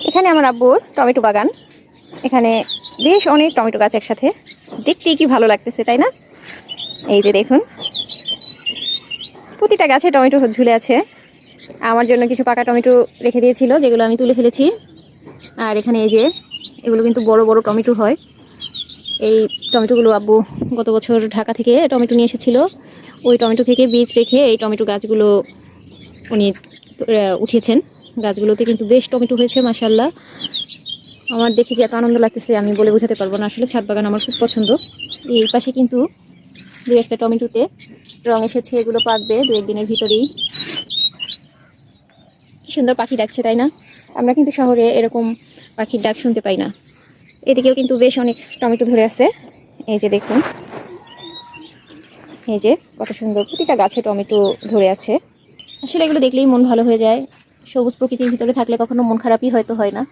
এখানে আমার আব্বুর টমেটো বাগান। এখানে বেশ অনেক টমেটো গাছ একসাথে, দেখতেই কি ভালো লাগতেছে তাই না? এই যে দেখুন, প্রতিটা গাছে টমেটো ঝুলে আছে। আমার জন্য কিছু পাকা টমেটো রেখে দিয়েছিল, যেগুলো আমি তুলে ফেলেছি। আর এখানে এই যে এগুলো কিন্তু বড় বড় টমেটো হয়। এই টমেটোগুলো আব্বু গত বছর ঢাকা থেকে টমেটো নিয়ে এসেছিল। ওই টমেটো থেকে বীজ রেখে এই টমেটো গাছগুলো উনি উঠিয়েছেন। গাছগুলোতে কিন্তু বেশ টমেটো হয়েছে মাশাআল্লাহ। আমার দেখে যে এত আনন্দ লাগতেছে আমি বলে বোঝাতে পারবো না। আসলে ছাদ বাগান আমার খুব পছন্দ। এই পাশে কিন্তু দু একটা টমেটোতে রং এসেছে, এগুলো পাকবে দু একদিনের ভিতরেই। কি সুন্দর পাখি ডাকছে তাই না? আমরা কিন্তু শহরে এরকম পাখির ডাক শুনতে পাই না। এদিকেও কিন্তু বেশ অনেক টমেটো ধরে আছে। এই যে দেখুন, এই যে কত সুন্দর প্রতিটা গাছে টমেটো ধরে আছে। আসলে এগুলো দেখলেই মন ভালো হয়ে যায়। সবুজ প্রকৃতির ভিতরে থাকলে কখনো মন খারাপই হয়তো হয় না।